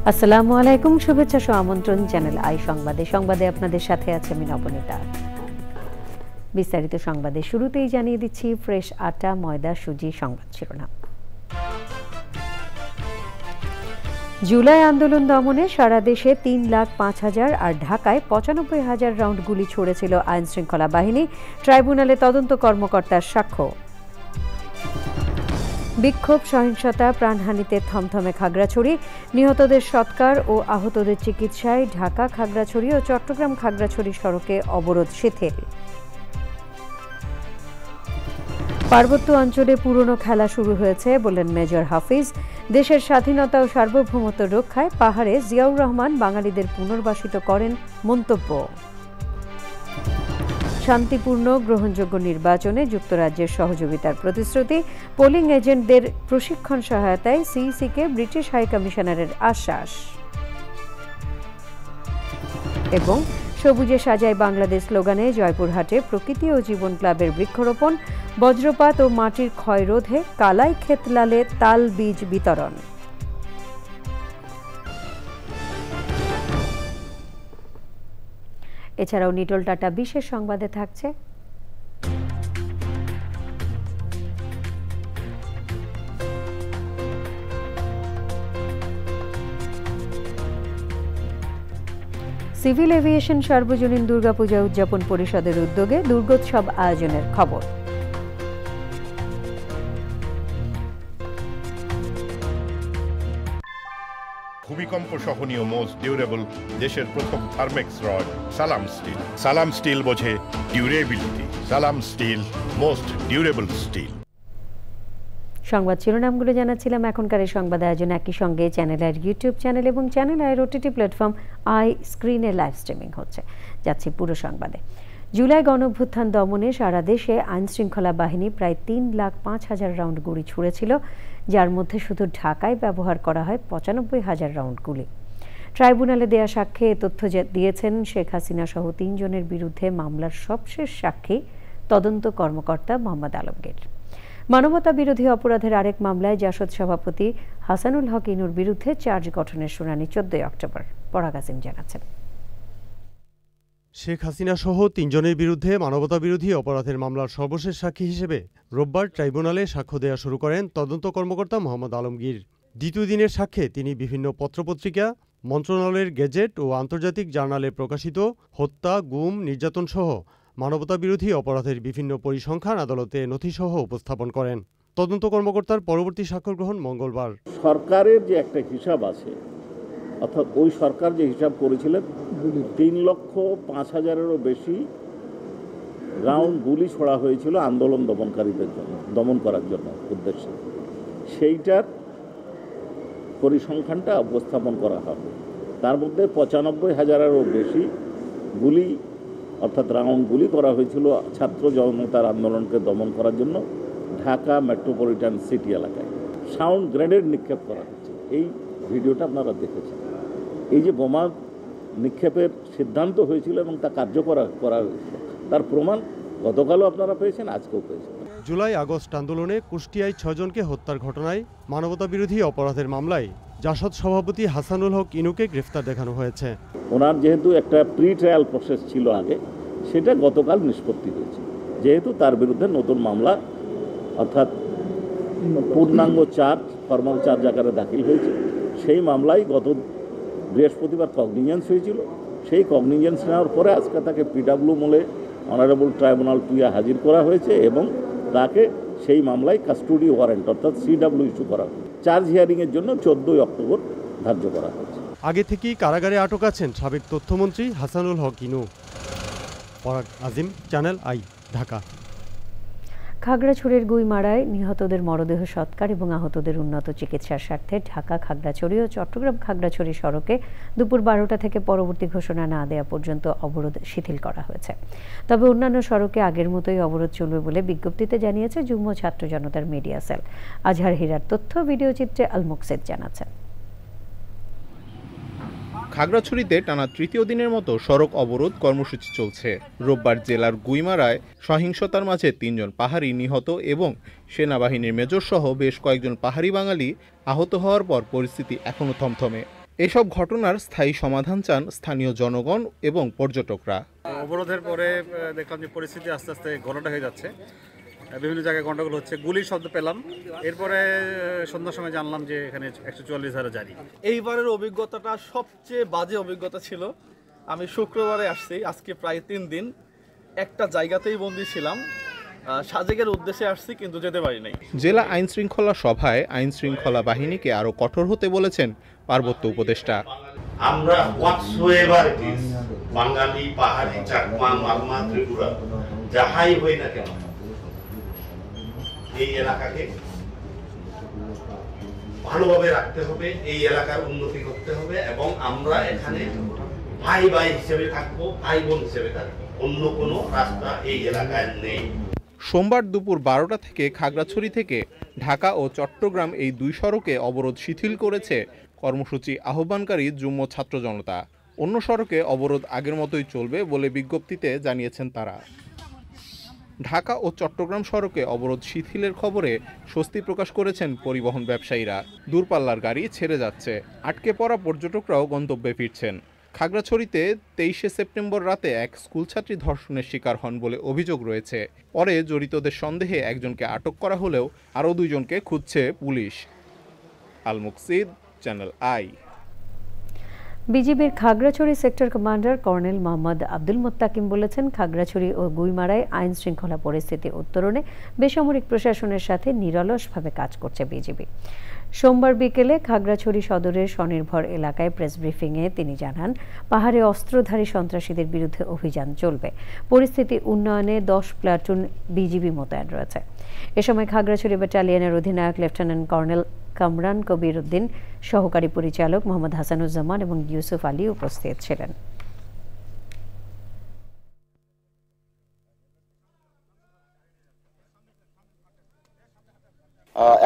আসসালামু আলাইকুম, শুভেচ্ছা ও আমন্ত্রণ চ্যানেল আই সংবাদে আপনাদের সাথে আছে আমি নবনীতা। বিস্তারিত সংবাদে শুরুতেই জানিয়ে দিচ্ছি ফ্রেশ আটা, ময়দা, সুজি সংবাদ শিরোনাম। জুলাই আন্দোলন দমনে সারা দেশে 3,05,000 আর ঢাকায় 95,000 রাউন্ড গুলি ছুড়েছিল আইন শৃঙ্খলা বাহিনী, ট্রাইব্যুনালে তদন্ত কর্মকর্তার সাক্ষ্য। বিক্ষোভ, সহিংসতা, প্রাণহানিতে থমথমে খাগড়াছড়ি, নিহতদের সৎকার ও আহতদের চিকিৎসায় ঢাকা খাগড়াছড়ি ও চট্টগ্রাম খাগড়াছড়ি সড়কে অবরোধ শিথিল। পার্বত্য অঞ্চলে পুরনো খেলা শুরু হয়েছে বললেন মেজর হাফিজ। দেশের স্বাধীনতা ও সার্বভৌমত্ব রক্ষায় পাহাড়ে জিয়াউর রহমান বাঙালিদের পুনর্বাসিত করেন মন্তব্য। শান্তিপূর্ণ গ্রহণযোগ্য নির্বাচনে যুক্তরাজ্যের সহযোগিতার প্রতিশ্রুতি, পোলিং এজেন্টদের প্রশিক্ষণ সহায়তায় সিইসিকে ব্রিটিশ হাইকমিশনারের আশ্বাস। এবং সবুজে সাজায় বাংলাদেশ স্লোগানে জয়পুরহাটে প্রকৃতি ও জীবন ক্লাবের বৃক্ষরোপণ, বজ্রপাত ও মাটির ক্ষয় রোধে কালাই ক্ষেতলালে তাল বীজ বিতরণ। এছাড়াও নিটল টাটা বিশেষ সংবাদে থাকছে সিভিল এভিয়েশন সার্বজনীন দুর্গাপূজা উদযাপন পরিষদের উদ্যোগে দুর্গোৎসব আয়োজনের খবর। ভূমিকম্প সহনীয় মোস্ট ডিউরেবল দেশের প্রথম থার্মেক্স রড সালাম স্টিল। সালাম স্টিল বোঝে ডিউরেবিলিটি। সালাম স্টিল, মোস্ট ডিউরেবল স্টিল। সংবাদ শিরোনামগুলো জানাচ্ছিলাম। এখনকার এই সংবাদ আয়োজন একই সঙ্গে চ্যানেল আইয়ের ইউটিউব চ্যানেল এবং চ্যানেল আইয়ের ওটিটি প্ল্যাটফর্ম আই স্ক্রিনে লাইভ স্ট্রিমিং হচ্ছে। যাচ্ছি পুরো সংবাদে। জুলাই গণঅভ্যুত্থান দমনে সারা দেশে আইন শৃঙ্খলা বাহিনী প্রায় 3,05,000 রাউন্ড গুলি ছুড়েছিল, যার মধ্যে শুধু ঢাকায় ব্যবহার করা হয় 95,000 রাউন্ড গুলি। ট্রাইব্যুনালে দেয়া সাক্ষ্যে এ তথ্য দিয়েছেন শেখ হাসিনা সহ 3 জনের বিরুদ্ধে মামলার সবশেষ সাক্ষী তদন্ত কর্মকর্তা মোহাম্মদ আলমগীর। মানবতা বিরোধী অপরাধের আরেক মামলায় জাসদ সভাপতি হাসানুল হক ইনুর বিরুদ্ধে চার্জ গঠনের শুনানি 14 অক্টোবর। পরাগ আসিম জানাচ্ছেন। শেখ হাসিনা সহ 3 জনের বিরুদ্ধে মানবতা বিরোধী অপরাধের মামলার সর্বশেষ সাক্ষী হিসেবে রোববার ট্রাইব্যুনালে সাক্ষ্য দেওয়া শুরু করেন তদন্ত কর্মকর্তা মোহাম্মদ আলমগীর। দ্বিতীয় দিনের সাক্ষ্যে তিনি বিভিন্ন পত্রপত্রিকা, মন্ত্রণালয়ের গেজেট ও আন্তর্জাতিক জার্নালে প্রকাশিত হত্যা, গুম, নির্যাতন সহ মানবতা বিরোধী অপরাধের বিভিন্ন পরিসংখ্যান আদালতে নথিসহ উপস্থাপন করেন। তদন্ত কর্মকর্তার পরবর্তী সাক্ষ্য গ্রহণ মঙ্গলবার। সরকারের যে একটা হিসাব আছে, অর্থাৎ ওই সরকার যে হিসাব করেছিলেন 3,05,000-এরও বেশি রাউন্ড গুলি ছোড়া হয়েছিল আন্দোলন দমনকারীদের জন্য, দমন করার জন্য উদ্দেশ্যে, সেইটার পরিসংখ্যানটা উপস্থাপন করা হবে। তার মধ্যে 95,000-এরও বেশি গুলি অর্থাৎ রাউন্ড গুলি করা হয়েছিল ছাত্র জনতার আন্দোলনকে দমন করার জন্য ঢাকা মেট্রোপলিটন সিটি এলাকায়। সাউন্ড গ্রেনেড নিক্ষেপ করা হচ্ছে, এই ভিডিওটা আপনারা দেখেছেন। এই যে বোমা নিক্ষেপের সিদ্ধান্ত হয়েছিল এবং তা কার্যকর করা হয়েছিল, তার প্রমাণ গতকালও আপনারা পেয়েছেন, আজকেও পেয়েছেন। জুলাই আগস্ট আন্দোলনে কুষ্টিয়ায় 6 জনকে হত্যার ঘটনায় মানবতা বিরোধী অপরাধের মামলায় জাসদ সভাপতি হাসানুল হক ইনুকে গ্রেফতার দেখানো হয়েছে। ওনার যেহেতু একটা প্রি ট্রায়াল প্রসেস ছিল আগে, সেটা গতকাল নিষ্পত্তি হয়েছে। যেহেতু তার বিরুদ্ধে নতুন মামলা অর্থাৎ পূর্ণাঙ্গ চার্জ, ফরমাল চার্জ আকারে দাখিল হয়েছে, সেই মামলায় গত বৃহস্পতিবার কগনিজেন্স হয়েছিল। সেই কগনিজেন্স নেওয়ার পরে আজকে তাকে পিডাব্লিউ মোলে অনারেবল ট্রাইব্যুনাল 2-এ হাজির করা হয়েছে এবং তাকে সেই মামলায় কাস্টোডি ওয়ারেন্ট অর্থাৎ CW ইস্যু করা হয়েছে। চার্জ হিয়ারিংয়ের জন্য 14 অক্টোবর ধার্য করা হয়েছে। আগে থেকেই কারাগারে আটক আছেন সাবেক তথ্যমন্ত্রী হাসানুল হক ইনু। পরাগ আজিম, চ্যানেল আই, ঢাকা। খাগড়াছড়ির গুইমারায় নিহতদের মরদেহ সৎকার এবং আহতদের উন্নত চিকিৎসার স্বার্থে ঢাকা খাগড়াছড়ি ও চট্টগ্রাম খাগড়াছড়ি সড়কে দুপুর 12টা থেকে পরবর্তী ঘোষণা না দেওয়া পর্যন্ত অবরোধ শিথিল করা হয়েছে। তবে অন্যান্য সড়কে আগের মতোই অবরোধ চলবে বলে বিজ্ঞপ্তিতে জানিয়েছে যুগ্ম ছাত্র জনতার মিডিয়া সেল। আজহার হীরার তথ্য, ভিডিও চিত্রে আল মুকসেদ জানাচ্ছেন। খাগড়াছড়িতে টানা তৃতীয় দিনের মতো সড়ক অবরোধ কর্মসূচি চলছে। রোববার জেলার গুইমারায় সহিংসতার মাঝে 3 জন পাহাড়ি নিহত এবং সেনাবাহিনীর মেজর সহ বেশ কয়েকজন পাহাড়ি বাঙালি আহত হওয়ার পর পরিস্থিতি এখনও থমথমে। এসব ঘটনার স্থায়ী সমাধান চান স্থানীয় জনগণ এবং পর্যটকরা। অবরোধের পরে দেখলাম যে পরিস্থিতি আস্তে আস্তে ঘোলাটে হয়ে যাচ্ছে, বিভিন্ন জায়গায় গন্ডগোল হচ্ছে, গুলির শব্দ পেলাম। এরপরে সন্ধ্যার সময় জানলাম যে এখানে 144 ধারা জারি। এইবারের অভিজ্ঞতাটা সবচেয়ে বাজে অভিজ্ঞতা ছিল। আমি শুক্রবারে আসছি, আজকে প্রায় 3 দিন একটা জায়গাতেই বন্দী ছিলাম। সাজেকের উদ্দেশ্যে আসছি কিন্তু যেতে পারি নাই। জেলা আইন শৃঙ্খলা সভায় আইন শৃঙ্খলা বাহিনীকে আরো কঠোর হতে বলেছেন পার্বত্য উপদেষ্টা। আমরা হোয়াটসোএভার ইট ইজ, বাঙালি, পাহাড়ি, চাকমা, মালমা, ত্রিপুরা, যাহাই হই না কেন, এই এলাকাকে ভালোভাবে রাখতে হবে, এই এলাকার উন্নতি করতে হবে এবং আমরা এখানে ভাই ভাই হিসেবে থাকবো, ভাই বোন হিসেবে থাকবো। অন্য কোনো রাস্তা এই এলাকায় নেই। সোমবার দুপুর 12টা থেকে খাগড়াছড়ি থেকে ঢাকা ও চট্টগ্রাম এই 2 সড়কে অবরোধ শিথিল করেছে কর্মসূচি আহ্বানকারী যুগ্ম ছাত্র জনতা। অন্য সড়কে অবরোধ আগের মতোই চলবে বলে বিজ্ঞপ্তিতে জানিয়েছেন তারা। ঢাকা ও চট্টগ্রাম সড়কে অবরোধ শিথিলের খবরে স্বস্তি প্রকাশ করেছেন পরিবহন ব্যবসায়ীরা। দূরপাল্লার গাড়ি ছেড়ে যাচ্ছে, আটকে পড়া পর্যটকরাও গন্তব্যে ফিরছেন। খাগড়াছড়িতে 23শে সেপ্টেম্বর রাতে এক স্কুলছাত্রী ধর্ষণের শিকার হন বলে অভিযোগ রয়েছে। পরে জড়িতদের সন্দেহে একজনকে আটক করা হলেও আরও 2 জনকে খুঁজছে পুলিশ। Al Muksid, channel I. বিজিবির Khagrachari sector commander colonel Mohammad Abdul Mottakim বলেছেন, খাগড়াছড়ি ও গুইমারায় আইন শৃঙ্খলা পরিস্থিতি উত্তরণে বেসামরিক প্রশাসনের সাথে নিরলসভাবে কাজ করছে বিজিবি। সোমবার বিকেলে খাগড়াছড়ি সদরের স্বনির্ভর এলাকায় প্রেস ব্রিফিংয়ে তিনি জানান, পাহাড়ে অস্ত্রধারী সন্ত্রাসীদের বিরুদ্ধে অভিযান চলবে। পরিস্থিতি উন্নয়নে 10 প্লাটুন বিজিবি মোতায়েন রয়েছে। এ সময় খাগড়াছড়ি ব্যাটালিয়নের অধিনায়ক লেফটেন্যান্ট কর্নেল কামরান কবির উদ্দিন, সহকারী পরিচালক মোহাম্মদ হাসানুজ্জামান এবং ইউসুফ আলী উপস্থিত ছিলেন।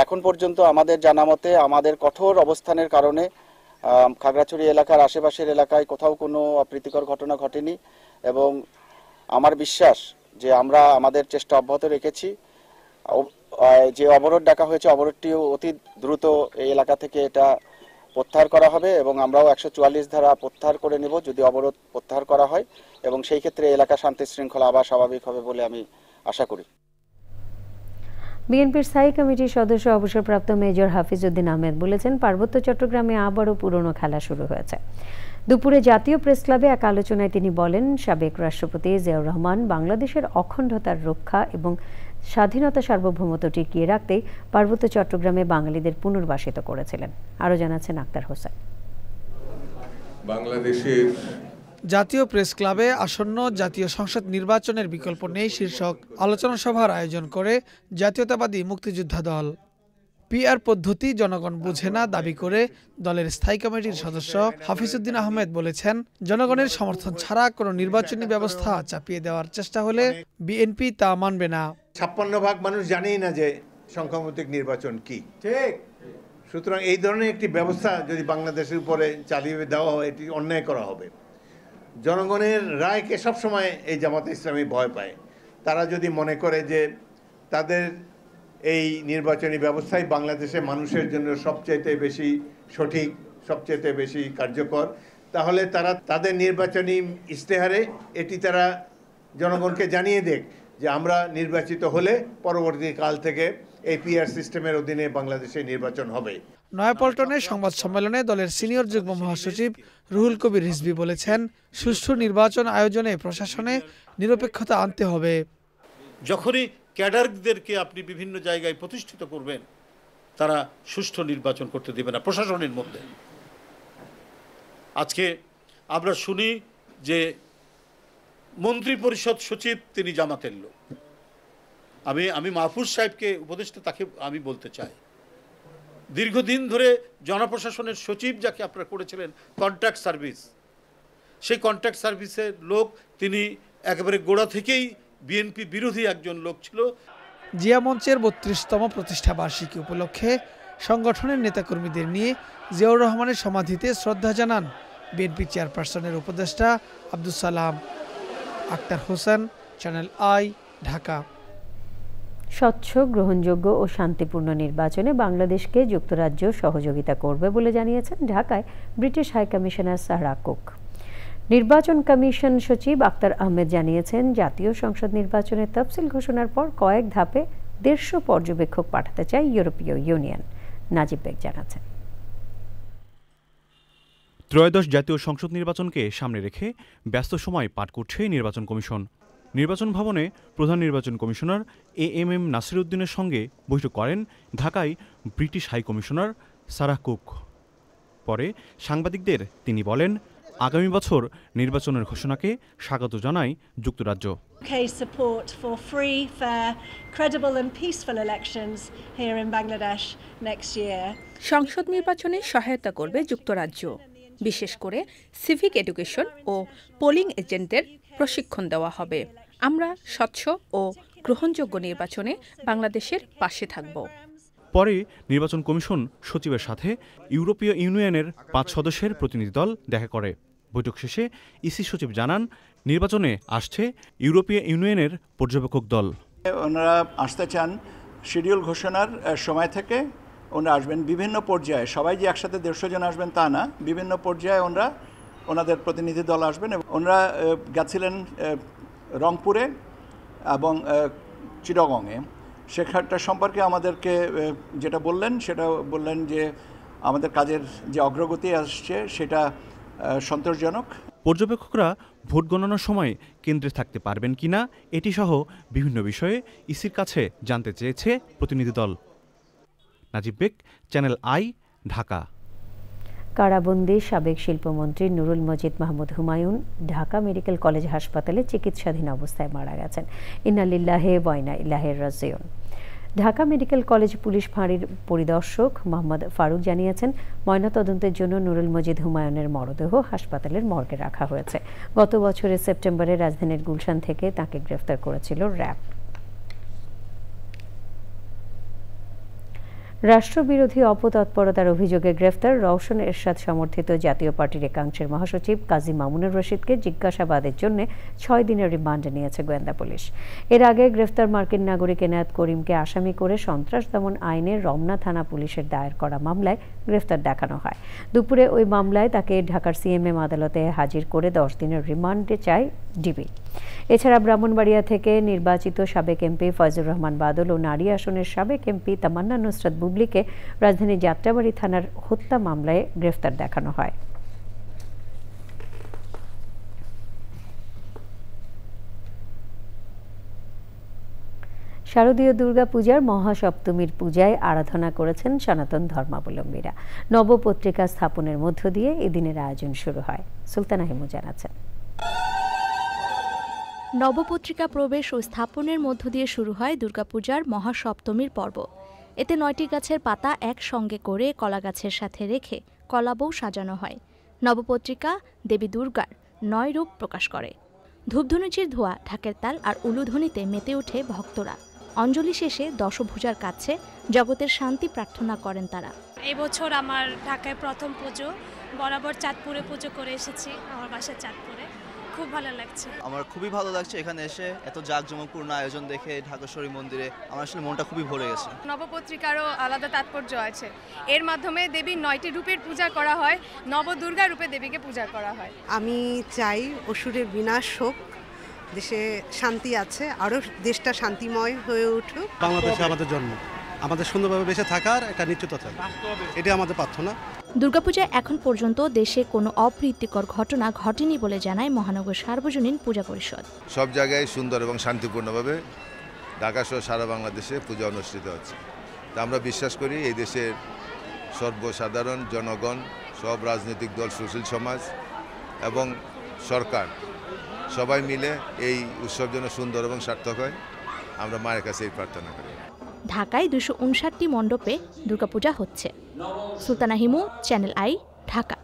এখন পর্যন্ত আমাদের জানা মতে আমাদের কঠোর অবস্থানের কারণে খাগড়াছড়ি এলাকার আশেপাশের এলাকায় কোথাও কোনো অপ্রীতিকর ঘটনা ঘটেনি এবং আমার বিশ্বাস যে আমরা আমাদের চেষ্টা অব্যাহত রেখেছি। যে অবরোধ ডাকা হয়েছে অবরোধটিও অতি দ্রুত এই এলাকা থেকে এটা প্রত্যাহার করা হবে এবং আমরাও 144 ধারা প্রত্যাহার করে নেব যদি অবরোধ প্রত্যাহার করা হয় এবং সেই ক্ষেত্রে এলাকা শান্তি শৃঙ্খলা আবার স্বাভাবিক হবে বলে আমি আশা করি। বিএনপির স্থায়ী কমিটির সদস্য অবসরপ্রাপ্ত মেজর হাফিজ উদ্দিন আহমেদ বলেছেন, পার্বত্য চট্টগ্রামে আবারও পুরনো খেলা শুরু হয়েছে। দুপুরে জাতীয় প্রেস ক্লাবে এক আলোচনায় তিনি বলেন, সাবেক রাষ্ট্রপতি জিয়াউর রহমান বাংলাদেশের অখণ্ডতার রক্ষা এবং স্বাধীনতা সার্বভৌমত্ব টিকিয়ে রাখতেই পার্বত্য চট্টগ্রামে বাঙালিদের পুনর্বাসিত করেছিলেন। আরও জানাচ্ছেন আক্তার হোসেন। বাংলাদেশের জাতীয় প্রেস ক্লাবে আসন্ন জাতীয় সংসদ নির্বাচনের বিকল্প নেই শীর্ষক আলোচনা সভার আয়োজন করে জাতীয়তাবাদী মুক্তিযোদ্ধা দল। পিআর পদ্ধতি জনগণ বুঝে না দাবি করে দলের স্থায়ী কমিটির সদস্য হাফিজ উদ্দিন আহমেদ বলেছেন, জনগণের সমর্থন ছাড়া কোনো নির্বাচনী ব্যবস্থা চাপিয়ে দেওয়ার চেষ্টা হলে বিএনপি তা মানবে না। 56% মানুষ জানেই না যে সংখ্যানুপাতিক নির্বাচন কি। ঠিক, সুতরাং এই ধরনের একটি ব্যবস্থা যদি বাংলাদেশের উপরে চালিয়ে দেওয়া হয় এটি অন্যায় করা হবে। জনগণের রায়কে সবসময় এই জামাতে ইসলামী ভয় পায়। তারা যদি মনে করে যে তাদের এই নির্বাচনী ব্যবস্থাই বাংলাদেশের মানুষের জন্য সবচেয়ে বেশি সঠিক, সবচেয়ে বেশি কার্যকর, তাহলে তারা তাদের নির্বাচনী ইশতেহারে এটি তারা জনগণকে জানিয়ে দেখ যে আমরা নির্বাচিত হলে পরবর্তী কাল থেকে এই পিআর সিস্টেমের অধীনে বাংলাদেশে নির্বাচন হবে। নয়াপল্টনে সংবাদ সম্মেলনে দলের সিনিয়র যুগ্ম মহাসচিব রুহুল কবির রিজভী বলেছেন, সুষ্ঠু নির্বাচন আয়োজনে প্রশাসনে নিরপেক্ষতা আনতে হবে। যখনই ক্যাডারদেরকে আপনি বিভিন্ন জায়গায় প্রতিষ্ঠিত করবেন, তারা সুষ্ঠু নির্বাচন করতে দেবে না প্রশাসনের মধ্যে। আজকে আমরা শুনি যে মন্ত্রী পরিষদ সচিব তিনি জামাতের লোক। আমি মাহফুজ সাহেবকে উপদেষ্টা তাকে আমি বলতে চাই, দীর্ঘদিন ধরে জনপ্রশাসনের সচিব যাকে আপনারা করেছিলেন কন্ট্রাক্ট সার্ভিস, সেই কন্ট্রাক্ট সার্ভিসের লোক তিনি একেবারে গোড়া থেকেই বিএনপি বিরোধী একজন লোক ছিল। জিয়া মঞ্চের 32তম প্রতিষ্ঠা বার্ষিকী উপলক্ষে সংগঠনের নেতাকর্মীদের নিয়ে জিয়াউর রহমানের সমাধিতে শ্রদ্ধা জানান বিএনপি চেয়ারপারসনের উপদেষ্টা আব্দুস সালাম। Akhtar Hossain, channel I, Dhaka. স্বচ্ছ, গ্রহণযোগ্য ও শান্তিপূর্ণ নির্বাচনে বাংলাদেশকে যুক্তরাজ্য সহযোগিতা করবে বলে জানিয়েছেন ঢাকায় ব্রিটিশ হাইকমিশনার সারা কুক। নির্বাচন কমিশন সচিব আক্তার আহমেদ জানিয়েছেন, জাতীয় সংসদ নির্বাচনের তফসিল ঘোষণার পর কয়েক ধাপে 150 পর্যবেক্ষক পাঠাতে চায় ইউরোপীয় ইউনিয়ন। নাজিব বেগ জানাচ্ছেন। ত্রয়োদশ জাতীয় সংসদ নির্বাচনকে সামনে রেখে ব্যস্ত সময় পার করছে নির্বাচন কমিশন। নির্বাচন ভবনে প্রধান নির্বাচন কমিশনার AMM নাসির উদ্দিনের সঙ্গে বৈঠক করেন ঢাকায় British high commissioner Sarah Cook. পরে সাংবাদিকদের তিনি বলেন, আগামী বছর নির্বাচনের ঘোষণাকে স্বাগত জানায় যুক্তরাজ্য। Support for free, fair, credible and peaceful elections here in Bangladesh next year. সংসদ নির্বাচনে সহায়তা করবে যুক্তরাজ্য, বিশেষ করে সিভিক এডুকেশন ও পোলিং এজেন্টদের প্রশিক্ষণ দেওয়া হবে। আমরা স্বচ্ছ ও গ্রহণযোগ্য নির্বাচনে বাংলাদেশের পাশে থাকব। পরে নির্বাচন কমিশন সচিবের সাথে ইউরোপীয় ইউনিয়নের 5 সদস্যের প্রতিনিধি দল দেখা করে। বৈঠক শেষে ইসি সচিব জানান, নির্বাচনে আসছে ইউরোপীয় ইউনিয়নের পর্যবেক্ষক দল। ওনারা আসতে চান শিডিউল ঘোষণার সময় থেকে। ওনারা আসবেন বিভিন্ন পর্যায়ে, সবাই যে একসাথে 150 জন আসবেন তা না, বিভিন্ন পর্যায়ে ওনাদের প্রতিনিধি দল আসবেন। ওনারা গেছিলেন রংপুরে এবং চিটাগংয়ে। সেখানটা সম্পর্কে আমাদেরকে যেটা বললেন সেটা বললেন যে আমাদের কাজের যে অগ্রগতি আসছে সেটা সন্তোষজনক। পর্যবেক্ষকরা ভোট গণনার সময় কেন্দ্রে থাকতে পারবেন কিনা এটি সহ বিভিন্ন বিষয়ে ইসির কাছে জানতে চেয়েছে প্রতিনিধি দল। নাজিব বেগ, চ্যানেল আই, ঢাকা। কারাবন্দী সাবেক শিল্পমন্ত্রী নুরুল মজিদ মাহমুদ হুমায়ুন ঢাকা মেডিকেল কলেজ হাসপাতালে চিকিৎসাধীন অবস্থায় মারা গেছেন। ইন্না লিল্লাহি ওয়া ইন্না ইলাইহি রাজিউন। ঢাকা মেডিকেল কলেজ পুলিশ ফাঁড়ির পরিদর্শক মোহাম্মদ ফারুক জানিয়েছেন, ময়নাতদন্তের জন্য নুরুল মজিদ হুমায়ুনের মরদেহ হাসপাতালের মর্গে রাখা হয়েছে। গত বছরের সেপ্টেম্বরে রাজধানীর গুলশান থেকে তাকে গ্রেফতার করেছিল র্যাব। রাষ্ট্রবিরোধী অপতৎপরতার অভিযোগে গ্রেফতার রওশন এরশাদ সমর্থিত জাতীয় পার্টির একাংশের মহাসচিব কাজী মামুনুর রশিদকে জিজ্ঞাসাবাদের জন্য 6 দিনের রিমান্ডে নিয়েছে গোয়েন্দা পুলিশ। এর আগে গ্রেফতার মার্কিন নাগরিক এনায়েত করিমকে আসামি করে সন্ত্রাস দমন আইনে রমনা থানা পুলিশের দায়ের করা মামলায় গ্রেফতার দেখানো হয়। দুপুরে ওই মামলায় তাকে ঢাকার সিএমএম আদালতে হাজির করে 10 দিনের রিমান্ডে চায় ডিবি। এছাড়া ব্রাহ্মণবাড়িয়া থেকে নির্বাচিত সাবেক এমপি ফয়জুর রহমান বাদল ও নারী আসনের সাবেক এমপি তামান্না নুসরাত বুবলিকে রাজধানীর যাত্রাবাড়ি থানার হত্যা মামলায় গ্রেফতার দেখানো হয়। শারদীয় দুর্গা পূজার মহাসপ্তমীর পূজায় আরাধনা করেছেন সনাতন ধর্মাবলম্বীরা। নবপত্রিকা স্থাপনের মধ্য দিয়ে এদিনের আয়োজন শুরু হয়। সুলতানা হিমু জানাচ্ছেন। নবপত্রিকা প্রবেশ ও স্থাপনের মধ্য দিয়ে শুরু হয় দুর্গাপূজার মহাসপ্তমীর পর্ব। এতে 9টি গাছের পাতা একসঙ্গে করে কলা গাছের সাথে রেখে কলাবউ সাজানো হয়। নবপত্রিকা দেবী দুর্গার 9 রূপ প্রকাশ করে। ধূপধনুচির ধোঁয়া, ঢাকের তাল আর উলুধ্বনিতে মেতে ওঠে ভক্তরা। অঞ্জলি শেষে দশভুজার কাছে জগতের শান্তি প্রার্থনা করেন তারা। এবছর আমার ঢাকায় প্রথম পুজো, বরাবর চাঁদপুরে পুজো করে এসেছি, আমার বাসা চাঁদপুরে। খুব ভালো লাগছে। আমার খুবই ভালো লাগছে এখানে এসে, এত জাঁকজমকপূর্ণ আয়োজন দেখে ঢাকেশ্বরী মন্দিরে আমার আসলে মনটা খুবই ভরে গেছে। নবপত্রিকারও আলাদা তাৎপর্য আছে। এর মাধ্যমে দেবীর 9টি রূপের পূজা করা হয়, নবদুর্গা রূপে দেবীকে পূজা করা হয়। আমি চাই অসুরের বিনাশ হোক, দেশে শান্তি আছে, আরও দেশটা শান্তিময় হয়ে উঠুক। বাংলাদেশে আমাদের জন্ম, আমাদের সুন্দরভাবে বেঁচে থাকার একটা নিশ্চয়তা চাই, এটা আমাদের প্রার্থনা। দুর্গাপূজায় এখন পর্যন্ত দেশে কোনো অপ্রীতিকর ঘটনা ঘটেনি বলে জানায় মহানগর সার্বজনীন পূজা পরিষদ। সব জায়গায় সুন্দর এবং শান্তিপূর্ণভাবে ঢাকা সহ সারা বাংলাদেশে পূজা অনুষ্ঠিত হচ্ছে। তা আমরা বিশ্বাস করি এই দেশের সর্বসাধারণ জনগণ, সব রাজনৈতিক দল, সুশীল সমাজ এবং সরকার সবাই মিলে এই উৎসব যেন সুন্দর এবং সার্থক হয়, আমরা মায়ের কাছে এই প্রার্থনা করি। ঢাকায় 259টি মণ্ডপে দুর্গাপূজা হচ্ছে। Sultana Himu, channel I, Dhaka.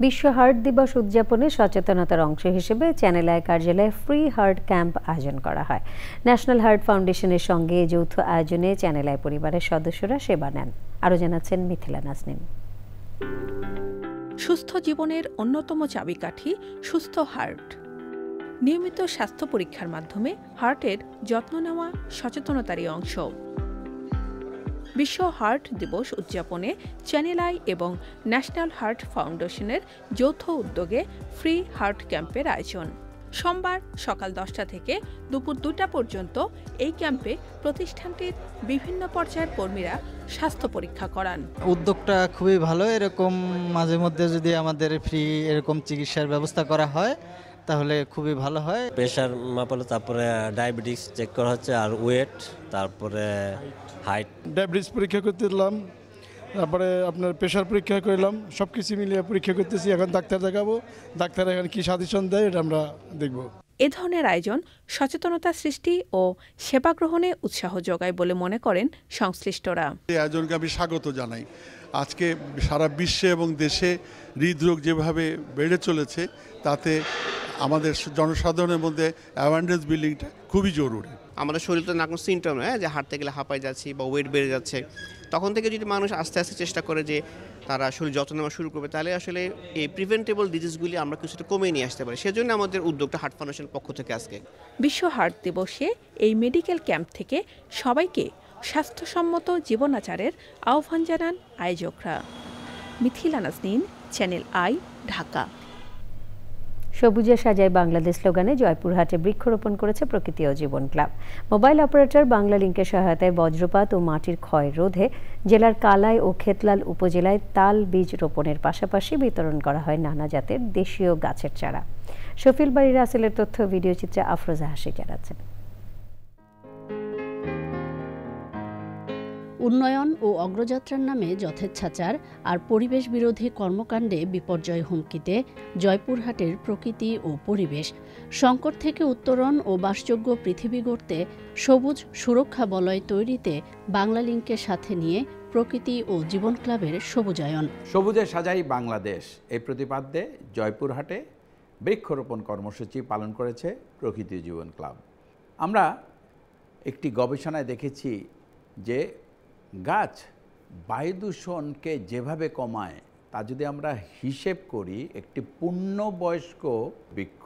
বিশ্ব হার্ট দিবস উদযাপনে সচেতনতার অংশ হিসেবে চ্যানেল আই কার্যালয়ে ফ্রি হার্ট ক্যাম্প আয়োজন করা হয়। ন্যাশনাল হার্ট ফাউন্ডেশনের সঙ্গে যৌথ আয়োজনে চ্যানেল আই পরিবারের সদস্যরা সেবা নেন। আরও জানাচ্ছেন মিথিলা নাজনীন। সুস্থ জীবনের অন্যতম চাবিকাঠি সুস্থ হার্ট। নিয়মিত স্বাস্থ্য পরীক্ষার মাধ্যমে হার্টের যত্ন নেওয়া সচেতনতারই অংশ। বিশ্ব হার্ট দিবস উদযাপনে চ্যানেল আই এবং ন্যাশনাল হার্ট ফাউন্ডেশনের যৌথ উদ্যোগে ফ্রি হার্ট ক্যাম্পের আয়োজন। সোমবার সকাল 10টা থেকে দুপুর 2টা পর্যন্ত এই ক্যাম্পে প্রতিষ্ঠানটির বিভিন্ন পর্যায়ের কর্মীরা স্বাস্থ্য পরীক্ষা করান। উদ্যোগটা খুবই ভালো। এরকম মাঝে মধ্যে যদি আমাদের ফ্রি এরকম চিকিৎসার ব্যবস্থা করা হয় তাহলে খুবই ভালো হয়। প্রেশার মাপালো, তারপরে ডায়াবেটিস চেক করা হচ্ছে, আর ওয়েট, তারপরে হাইট। ডায়াবেটিস পরীক্ষা করতে দিলাম, তারপরে আপনার প্রেশার পরীক্ষা করলাম, সব কিছু মিলিয়ে পরীক্ষা করতেছি। এখন ডাক্তার দেখাবো, ডাক্তার এখন কি সাজেশন দেয় এটা আমরা দেখব। এ ধরনের আয়োজন সচেতনতা সৃষ্টি ও সেবা গ্রহণে উৎসাহ যোগায় বলে মনে করেন সংশ্লিষ্টরা। এই আয়োজনকে আমি স্বাগত জানাই। আজকে সারা বিশ্বে এবং দেশে হৃদরোগ যেভাবে বেড়ে চলেছে, তাতে আমাদের জনসাধারণের মধ্যে অ্যাওয়ারনেস বিল্ডিংটা খুবই জরুরি। আমাদের শরীরটা না কোনো সিমটম নয় যে হাঁটতে গেলে হাঁপাই যাচ্ছি বা ওয়েট বেড়ে যাচ্ছে, তখন থেকে যদি মানুষ আস্তে আস্তে চেষ্টা করে যে তারা শরীর যত্ন নেওয়া শুরু করবে, তাহলে আসলে এই প্রিভেন্টেবল ডিজিজগুলি আমরা কিছুটা কমিয়ে নিয়ে আসতে পারি। সেজন্য আমাদের উদ্যোগটা হার্ট ফাউন্ডেশনের পক্ষ থেকে আজকে বিশ্ব হার্ট দিবসে এই মেডিকেল ক্যাম্প থেকে সবাইকে স্বাস্থ্যসম্মত জীবনাচারের আহ্বান জানান আয়োজকরা। Mithila Naznin, channel I, Dhaka. সবুজে সাজায় বাংলাদেশ স্লোগানে জয়পুরহাটে বৃক্ষরোপণ করেছে Prakriti O Jibon club. Mobile operator Bangla লিংকের সহায়তায় বজ্রপাত ও মাটির ক্ষয় রোধে জেলার কালাই ও খেতলাল উপজেলায় তাল বীজ রোপণের পাশাপাশি বিতরণ করা হয় নানা জাতের দেশীয় গাছের চারা। শফিল বাড়ি রাসেলের তথ্য ভিডিও চিত্রে আফরোজা হাসি জানাচ্ছেন। উন্নয়ন ও অগ্রযাত্রার নামে যথেচ্ছাচার আর পরিবেশ বিরোধী কর্মকাণ্ডে বিপর্যয় হুমকিতে জয়পুরহাটের প্রকৃতি ও পরিবেশ সংকট থেকে উত্তরণ ও বাসযোগ্য পৃথিবী গড়তে সবুজ সুরক্ষা বলয় তৈরিতে বাংলা লিংকের সাথে নিয়ে প্রকৃতি ও জীবন ক্লাবের সবুজায়ন। সবুজে সাজাই বাংলাদেশ এই প্রতিপাদ্যে জয়পুরহাটে বৃক্ষরোপণ কর্মসূচি পালন করেছে প্রকৃতি জীবন ক্লাব। আমরা একটি গবেষণায় দেখেছি যে গাছ বায়ু দূষণকে যেভাবে কমায় তা যদি আমরা হিসেব করি, একটি পূর্ণবয়স্ক বৃক্ষ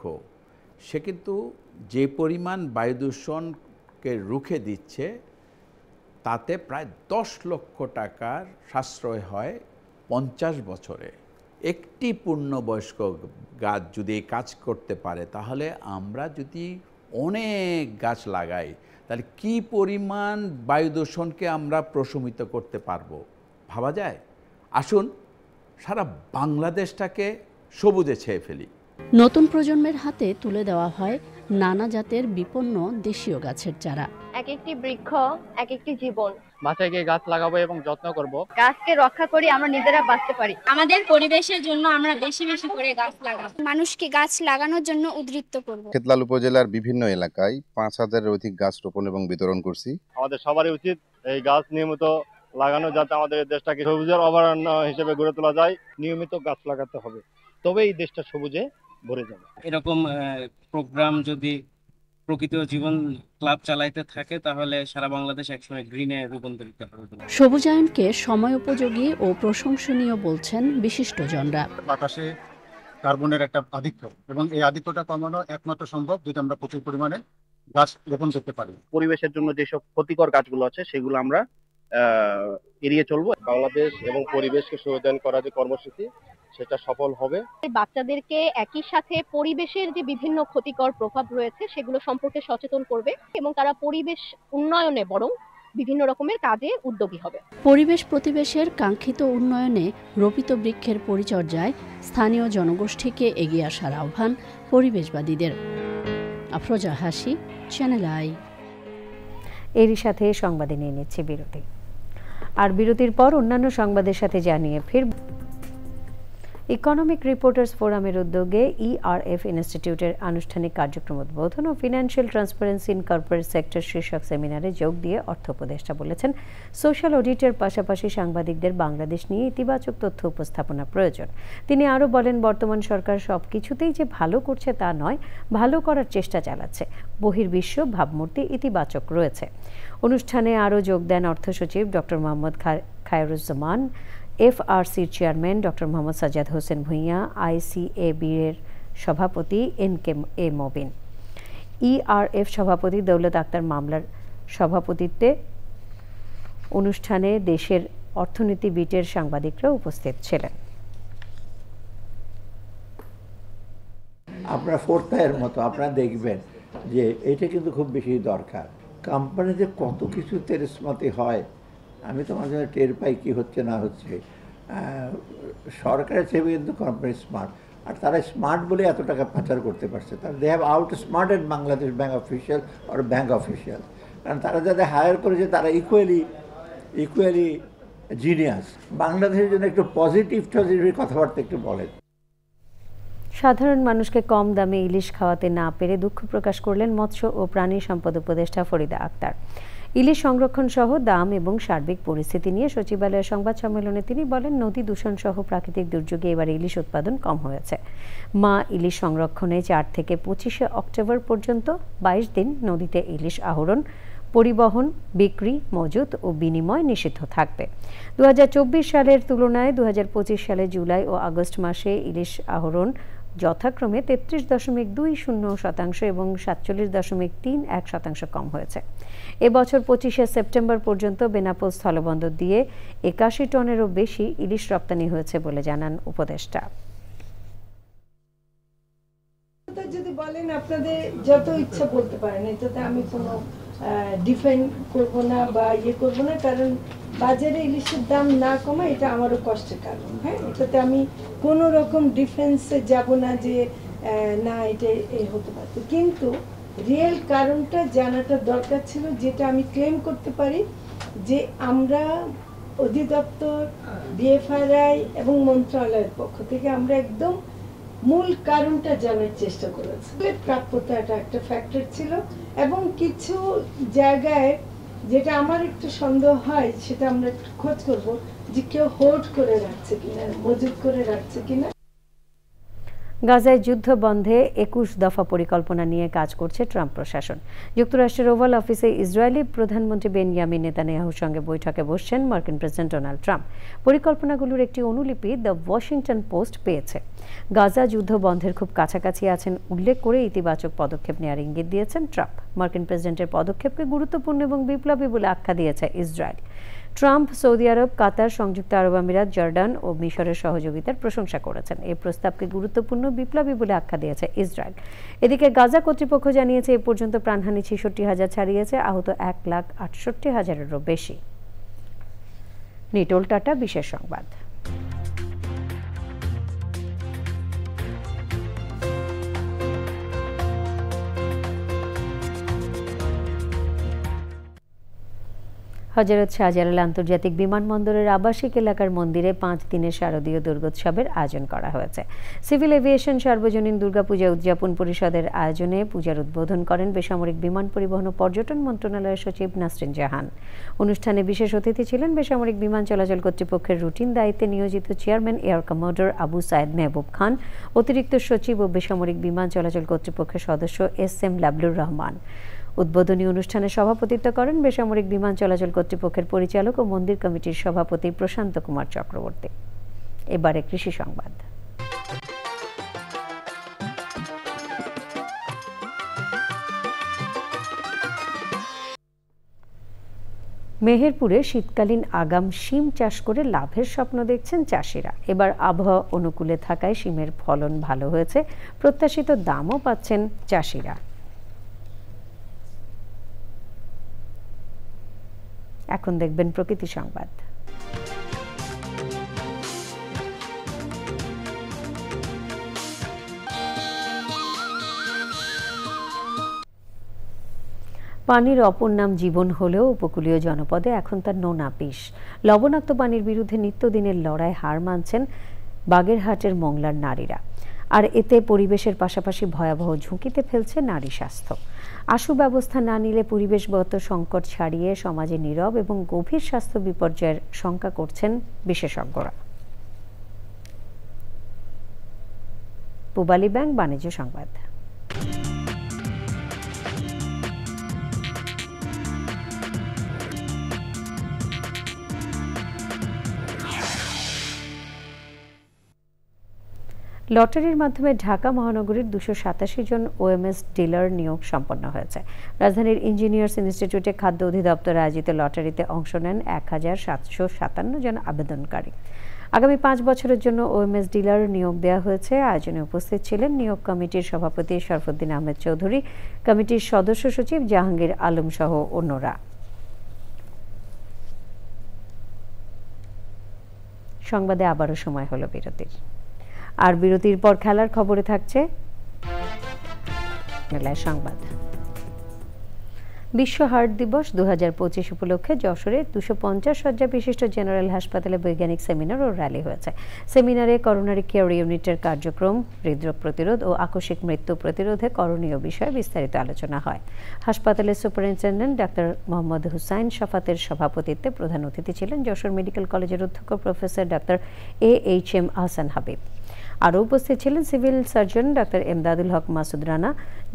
সে কিন্তু যে পরিমাণ বায়ু দূষণকে রুখে দিচ্ছে তাতে প্রায় 10 লক্ষ টাকার সাশ্রয় হয় 50 বছরে। একটি পূর্ণবয়স্ক গাছ যদি কাজ করতে পারে, তাহলে আমরা যদি অনেক গাছ লাগাই তাহলে কি পরিমাণ বায়ু দূষণকে আমরা প্রশমিত করতে পারবো ভাবা যায়। আসুন সারা বাংলাদেশটাকে সবুজে ছেয়ে ফেলি। নতুন প্রজন্মের হাতে তুলে দেওয়া হয় নানা জাতের বিপন্ন দেশীয় গাছের চারা। এক একটি বৃক্ষ এক একটি জীবন। বাসায় গিয়ে গাছ লাগাবো এবং যত্ন করব। গাছকে রক্ষা করি আমরা নিজেরা বাঁচতে পারি। আমাদের পরিবেশের জন্য আমরা বেশি বেশি করে গাছ লাগাবো। মানুষকে গাছ লাগানোর জন্য উদ্বুদ্ধ করব। খেতলাল উপজেলার বিভিন্ন এলাকায় 5000-এর অধিক গাছ রোপণ এবং বিতরণ করছি। আমাদের সবারই উচিত এই গাছ নিয়মিত লাগানো, যাতে আমাদের দেশটাকে সবুজের অভয়ারণ্য হিসেবে গড়ে তোলা যায়। নিয়মিত গাছ লাগাতে হবে, তবে এই দেশটা সবুজে ভরে যাবে। এরকম প্রোগ্রাম যদি প্রকৃতি ও জীবন ক্লাব চালাইতে থাকে তাহলে সারা বাংলাদেশ একসময় গ্রিনে রূপান্তরিত হবে। সবুজায়নকে সময় উপযোগী ও প্রশংসনীয় বলছেন বিশিষ্টজনরা। বাতাসে কার্বনের একটা আধিক্য, এবং এই আধিক্যটা কমানো একমাত্র সম্ভব যদি আমরা প্রচুর পরিমাণে গাছ রোপণ করতে পারি। পরিবেশের জন্য যেসব ক্ষতিকর গাছগুলো আছে সেগুলো আমরা এড়িয়ে চলবো। বাংলাদেশ এবং পরিবেশকে সচেতন করা যে কর্মসূচি সেটা সফল হবে। বাচ্চাদেরকে একই সাথে পরিবেশের যে বিভিন্ন ক্ষতিকর প্রভাব রয়েছে সেগুলো সম্পর্কে সচেতন করবে এবং তারা পরিবেশ উন্নয়নে বরং বিভিন্ন রকমের কাজে উদ্যোগী হবে। পরিবেশ প্রতিবেশের কাঙ্ক্ষিত উন্নয়নে রোপিত বৃক্ষের পরিচর্যায় স্থানীয় জনগোষ্ঠীকে এগিয়ে আসার আহ্বান পরিবেশবাদীদের। আফরোজা হাসি, চ্যানেল আই। এরই সাথে সংবাদে নিয়ে নিচ্ছে বিরতি, আর বিরতির পর অন্যান্য সংবাদের সাথে জানিয়ে ফিরব। ইকোনমিক রিপোর্টার্স ফোরামের উদ্যোগে ইআরএফ ইনস্টিটিউটের আনুষ্ঠানিক কার্যক্রম উদ্বোধন ও financial transparency in corporate sector শীর্ষক সেমিনারে যোগ দিয়ে অর্থ উপদেষ্টা বলেছেন, সোশ্যাল অডিটের পাশাপাশি সাংবাদিকদের বাংলাদেশ নিয়ে ইতিবাচক তথ্য উপস্থাপনা প্রয়োজন। তিনি আরও বলেন, বর্তমান সরকার সবকিছুতেই যে ভালো করছে তা নয়, ভালো করার চেষ্টা চালাচ্ছে। বহির্বিশ্ব ভাবমূর্তি ইতিবাচক রয়েছে। অনুষ্ঠানে আরও যোগ দেন অর্থ সচিব ডক্টর মোহাম্মদ খায়রুজ্জামান, এফআরসির chairman doctor Mohammad Sajjad Hossain Bhuiyan, ICAB এর সভাপতি NK মবিন। ERF সভাপতি দৌলত আক্তার মামলার সভাপতিত্বে অনুষ্ঠানে দেশের অর্থনীতিবিদের সাংবাদিকরা উপস্থিত ছিলেন। আপনার ফোর্থের মতো আপনারা দেখবেন যে এটা কিন্তু খুব বেশি দরকার। কোম্পানিতে কত কিছু তেরেসমাতি হয়, আমি তো মাঝে মাঝে টের পাই কী হচ্ছে না হচ্ছে। সরকারের চেয়ে কিন্তু কোম্পানি স্মার্ট, আর তারা স্মার্ট বলে এত টাকা পাচার করতে পারছে। তারা they have outsmarted Bangladesh bank official আর ব্যাংক অফিসিয়াল, কারণ তারা যাদের হায়ার করেছে তারা ইকুয়ালি জিনিয়াস। বাংলাদেশের জন্য একটু পজিটিভ কথাবার্তা একটু বলেন। সাধারণ মানুষকে কম দামে ইলিশ খাওয়াতে না পেরে দুঃখ প্রকাশ করলেন মৎস্য ও প্রাণী সম্পদ উপদেষ্টা ফরিদা আক্তার। ইলিশ সংরক্ষণ সহ দাম এবং সার্বিক পরিস্থিতি নিয়ে সচিবালয়ের সংবাদ সম্মেলনে তিনি বলেন, নদী দূষণ সহ প্রাকৃতিক দুর্যোগে এবার ইলিশ উৎপাদন কম হয়েছে। মা ইলিশ সংরক্ষণে ৪ থেকে ২৫শে অক্টোবর পর্যন্ত ২২ দিন নদীতে ইলিশ আহরণ, পরিবহন, বিক্রি, মজুত ও বিনিময় নিষিদ্ধ থাকবে। ২০২৪ সালের তুলনায় ২০২৫ সালে জুলাই ও আগস্ট মাসে ইলিশ আহরণ যথাক্রমে ৩৩.২০% এবং ৪৭.৩১% কম হয়েছে। এবছর ২৫শে সেপ্টেম্বর পর্যন্ত বেনাপোল স্থলবন্দর দিয়ে ৮১ টনেরও বেশি ইলিশ রপ্তানি হয়েছে বলে জানান উপদেষ্টা। যদি বলেন আপনাদের যত ইচ্ছা বলতে পারেন, এটাতে আমি কোনো ডিফেন্ড করব না বা করব না, কারণ বাজারে ইলিশের দাম না কমা এটা আমারও কষ্টের কারণ। হ্যাঁ, এটাতে আমি কোনো রকম ডিফেন্সে যাব না যে না এটা হতে পারত, কিন্তু রিয়েল কারণটা জানাটা দরকার ছিল, যেটা আমি ক্লেম করতে পারি যে আমরা অধিদপ্তর, বিএফআরআই এবং মন্ত্রণালয়ের পক্ষ থেকে আমরা একদম মূল কারণটা জানার চেষ্টা করেছি। প্রাপ্যতাটা একটা ফ্যাক্টর ছিল, এবং কিছু জায়গায় যেটা আমার একটু সন্দেহ হয় সেটা আমরা একটু খোঁজ করব যে কেউ হোল্ড করে রাখছে কিনা, মজুত করে রাখছে কিনা। গাজায় যুদ্ধ বন্ধে ২১ দফা পরিকল্পনা নিয়ে কাজ করছে ট্রাম্প প্রশাসন। যুক্তরাষ্ট্রের ওভাল অফিসে ইসরায়েলি প্রধানমন্ত্রী বেনিয়ামিন নেতানিয়াহুর সঙ্গে বৈঠকে বসছেন মার্কিন প্রেসিডেন্ট ডোনাল্ড ট্রাম্প। পরিকল্পনাগুলোর একটি অনুলিপি দ্য ওয়াশিংটন পোস্ট পেয়েছে। গাজা যুদ্ধ বন্ধের খুব কাছাকাছি আছেন উল্লেখ করে ইতিবাচক পদক্ষেপ নেওয়ার ইঙ্গিত দিয়েছেন ট্রাম্প। মার্কিন প্রেসিডেন্টের পদক্ষেপকে গুরুত্বপূর্ণ এবং বিপ্লবী বলে আখ্যা দিয়েছে ইসরায়েল। ট্রাম্প সৌদি আরব, কাতার, সংযুক্ত আরব আমিরাত, জর্ডান ও মিশরের সহযোগিতার প্রশংসা করেছেন। এই প্রস্তাবকে গুরুত্বপূর্ণ, বিপ্লবী বলে আখ্যা দিয়েছে ইসরায়েল। এদিকে গাজা কর্তৃপক্ষ জানিয়েছে এ পর্যন্ত প্রাণহানি ৬৬,০০০ ছাড়িয়েছে, আহত ১,৬৮,০০০-এরও বেশি। নিটোল টাটা, বিশেষ সংবাদ। হযরত শাহজালাল আন্তর্জাতিক বিমানবন্দরের আবাসিক এলাকার মন্দিরে ৫ দিনের শারদীয় দুর্গোৎসবের আয়োজন করা হয়েছে। সিভিল এভিয়েশন সার্বজনীন দুর্গাপূজা উদযাপন পরিষদের আয়োজনে পূজার উদ্বোধন করেন বেসামরিক বিমান পরিবহন ও পর্যটন মন্ত্রণালয়ের সচিব নাসরিন জাহান। অনুষ্ঠানে বিশেষ অতিথি ছিলেন বেসামরিক বিমান চলাচল কর্তৃপক্ষের রুটিন দায়িত্বে নিয়োজিত চেয়ারম্যান এয়ার কমোডর আবু সায়েদ মেহবুব খান, অতিরিক্ত সচিব ও বেসামরিক বিমান চলাচল কর্তৃপক্ষের সদস্য SM লাবলুর রহমান। উদ্বোধনী অনুষ্ঠানে সভাপতিত্ব করেন বেসামরিক বিমান চলাচল কর্তৃপক্ষের পরিচালক ও মন্দির কমিটির সভাপতি প্রশান্ত কুমার চক্রবর্তী। এবারে কৃষি সংবাদ। মেহেরপুরে শীতকালীন আগাম শিম চাষ করে লাভের স্বপ্ন দেখছেন চাষিরা। এবার আবহাওয়া অনুকূলে থাকায় শিমের ফলন ভালো হয়েছে, প্রত্যাশিত দামও পাচ্ছেন চাষিরা। এখন দেখবেন প্রকৃতি সংবাদ। পানির অপর নাম জীবন হলেও উপকূলীয় জনপদে এখন তার নোনা বিষ। লবণাক্ত পানির বিরুদ্ধে নিত্যদিনের লড়াই হার মানছেন বাগেরহাটের মংলার নারীরা, আর এতে পরিবেশের পাশাপাশি ভয়াবহ ঝুঁকিতে ফেলছে নারী স্বাস্থ্য। আশু ব্যবস্থা না নিলে পরিবেশগত সংকট ছাড়িয়ে সমাজে নীরব এবং গভীর স্বাস্থ্য বিপর্যয়ের শঙ্কা করছেন বিশেষজ্ঞরা। পূবালী ব্যাংক বাণিজ্য সংবাদ। লটারির মাধ্যমে ঢাকা মহানগরীর 287 জন ওএমএস ডিলার নিয়োগ সম্পন্ন হয়েছে। রাজধানীর ইঞ্জিনিয়ার্স ইনস্টিটিউটে খাদ্য অধিদপ্তর আয়োজিত লটারিতে অংশ নেন 1757 জন আবেদনকারী। আগামী 5 বছরের জন্য ওএমএস ডিলার নিয়োগ দেওয়া হয়েছে। আয়োজনে উপস্থিত ছিলেন নিয়োগ কমিটির সভাপতি শরফুদ্দিন আহমেদ চৌধুরী, কমিটির সদস্য সচিব জাহাঙ্গীর আলম সহ অন্যরা। সংবাদে আবারও সময় হলো বিরতির, আর বিরতির পর খেলার খবরে থাকছে মেলায় সংবাদ। বিশ্ব হার্ট দিবস 2025 উপলক্ষে যশোরে 250 শয্যা বিশিষ্ট জেনারেল হাসপাতালে বৈজ্ঞানিক সেমিনার ও র্যালি হয়েছে। সেমিনারে করোনারি কেয়ার ইউনিটের কার্যক্রম, হৃদরোগ প্রতিরোধ ও আকস্মিক মৃত্যু প্রতিরোধে করণীয় বিষয়ে বিস্তারিত আলোচনা হয়। হাসপাতালের সুপারিনটেন্ডেন্ট ডাক্তার মোহাম্মদ হুসাইন শফাতের সভাপতিত্বে প্রধান অতিথি ছিলেন যশোর মেডিকেল কলেজের অধ্যক্ষ professor doctor AHM Ahsan Habib. আরও উপস্থিত ছিলেন সিভিল সার্জন ডাক্তার এমদাদুল হক মাসুদ রানা,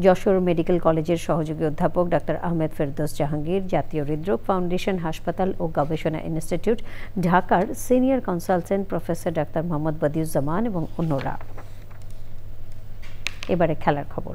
যশোর মেডিকেল কলেজের সহযোগী অধ্যাপক ডাক্তার আহমেদ ফেরদৌস জাহাঙ্গীর, জাতীয় হৃদরোগ ফাউন্ডেশন হাসপাতাল ও গবেষণা ইনস্টিটিউট ঢাকার senior consultant professor doctor Mohammad Badiuzzaman এবং অন্যরা। এবারে খেলার খবর।